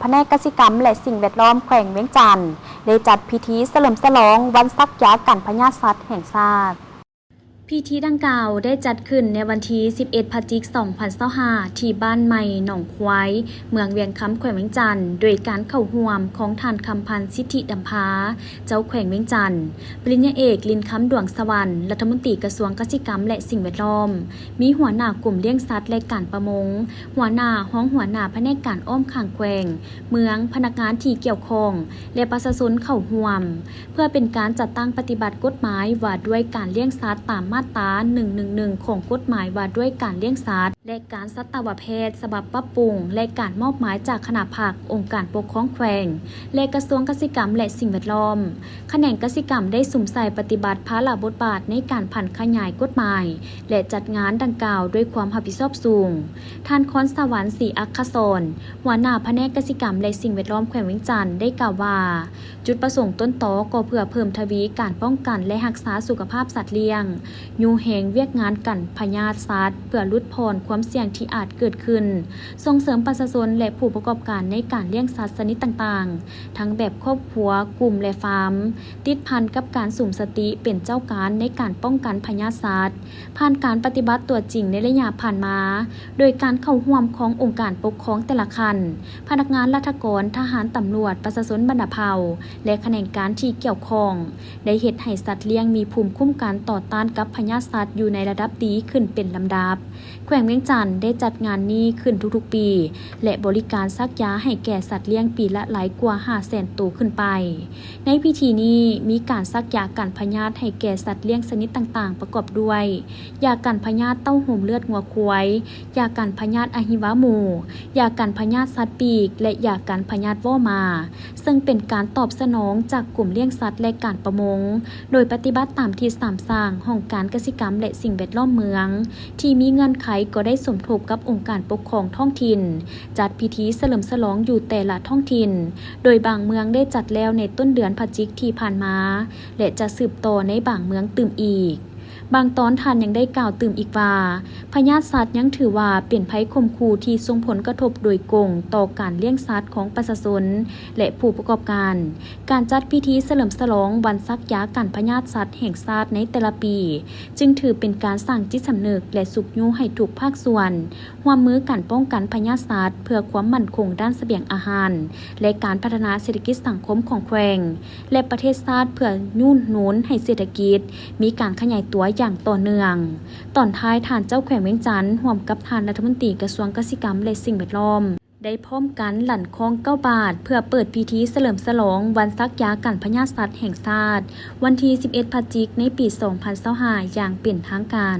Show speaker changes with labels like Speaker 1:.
Speaker 1: แผนกกสิกรรมและสิ่งแวดล้อมแขวงเวียงจันทน์ได้จัดพิธีเฉลิมฉลองวันซักยากันพญาสัตว์แห่งชาติพิธีดังกล่าวได้จัดขึ้นในวันที่ 11 พฤศจิกายน 2025 ที่บ้านใหม่หนองควายเมืองเวียงคำแขวงเวียงจันทน์โดยการเข้าร่วมของท่านคำพันธ์สิทธิดำพาเจ้าแขวงเวียงจันทน์ปริญญาเอกลินคำดวงสวรรค์รัฐมนตรีกระทรวงเกษตรกรรมและสิ่งแวดล้อมมีหัวหน้ากลุ่มเลี้ยงสัตว์และการประมงหัวหน้าแผนกการอ้อมข้างแขวงเมืองพนักงานที่เกี่ยวข้องและประชาชนเข้าร่วมเพื่อเป็นการจัดตั้งปฏิบัติกฎหมายว่าด้วยการเลี้ยงสัตว์ตามมาตรา 111 ของกฎหมายว่าด้วยการเลี้ยงสัตว์และการสัตวแพทย์ฉบับปรับปรุงและการมอบหมายจากคณะภาคองค์การปกครองแขวงและกระทรวงเกษตรกรรมและสิ่งแวดล้อมแขนงเกษตรกรรมได้สุ่มใส่ปฏิบัติภาระบทบาทในการผันขยายกฎหมายและจัดงานดังกล่าวด้วยความรับผิดชอบสูงท่านคอนสวรรค์ศรีอัคคศรหัวหน้าแผนกเกษตรกรรมและสิ่งแวดล้อมแขวงเวียงจันทน์ได้กล่าวว่าจุดประสงค์ต้นตอก็เพื่อเพิ่มทวีการป้องกันและรักษาสุขภาพสัตว์เลี้ยงยูแหงเวียกงานกันพยาธิสัตว์เพื่อลดพรความเสี่ยงที่อาจเกิดขึ้นส่งเสริมประชาชนและผู้ประกอบการในการเลี้ยงสัตว์ชนิดต่างๆทั้งแบบครอบครัวกลุ่มและฟาร์มติดพันกับการสุ่มสติเป็นเจ้าการในการป้องกันพยาธิสัตว์ผ่านการปฏิบัติตัวจริงในระยะผ่านมาโดยการเข้าร่วมขององค์การปกครองแต่ละคันพนักงานราชการทหารตำรวจประชาชนบรรดาเผ่าและแขนงการที่เกี่ยวข้องได้เฮ็ดให้สัตว์เลี้ยงมีภูมิคุ้มกันต่อต้านกับพยาธิสัตว์อยู่ในระดับดีขึ้นเป็นลำดับแขวงเวียงจันทน์ได้จัดงานนี้ขึ้นทุกๆปีและบริการซักยาให้แก่สัตว์เลี้ยงปีละหลายกว่า 500,000 ตัวขึ้นไปในพิธีนี้มีการซักยากันพยาธิให้แก่สัตว์เลี้ยงชนิดต่างๆประกอบด้วยยากันพยาธิเต้าหู้เลือดงัวควายยากันพยาธิอะฮิวาหมูยากันพยาธิสัตว์ปีกและยากันพยาธิว่อมาซึ่งเป็นการตอบสนองจากกลุ่มเลี้ยงสัตว์และการประมงโดยปฏิบัติตามที่สร้างห้องการกสิกรรมและสิ่งแวดล้อมเมืองที่มีเงื่อนไขก็ได้สมทบกับองค์การปกครองท้องถิ่นจัดพิธีเฉลิมฉลองอยู่แต่ละท้องถิ่นโดยบางเมืองได้จัดแล้วในต้นเดือนพฤศจิกายนที่ผ่านมาและจะสืบต่อในบางเมืองตื่มอีกบางตอนท่านยังได้กล่าวตื่มอีกว่าพยาธิสัตว์ยังถือว่าเป็นภัยข่มขู่ที่ส่งผลกระทบโดยตรงต่อการเลี้ยงสัตว์ของประชาชนและผู้ประกอบการจัดพิธีเฉลิมฉลองวันซักยากันพยาธิสัตว์แห่งชาติในแต่ละปีจึงถือเป็นการสร้างจิตสำนึกและสุขยูให้ทุกภาคส่วนร่วมมือกันป้องกันพยาธิสัตว์เพื่อความมั่นคงด้านเสบียงอาหารและการพัฒนาเศรษฐกิจสังคมของแขวงและประเทศชาติเพื่อยุ่นหนุนให้เศรษฐกิจมีการขยายตัวอย่างต่อเนื่องตอนท้ายท่านเจ้าแขวงเวียงจันทน์ร่วมกับท่านรัฐมนตรีกระทรวงเกษตรกรรมและสิ่งแวดล้อมได้พร้อมกันหลั่นคล้อง9 บาทเพื่อเปิดพิธีเฉลิมฉลองวันซักยากันพยาธิสัตว์แห่งชาติวันที่ 11 พฤศจิกายนในปี 2025 อย่างเป็นทางการ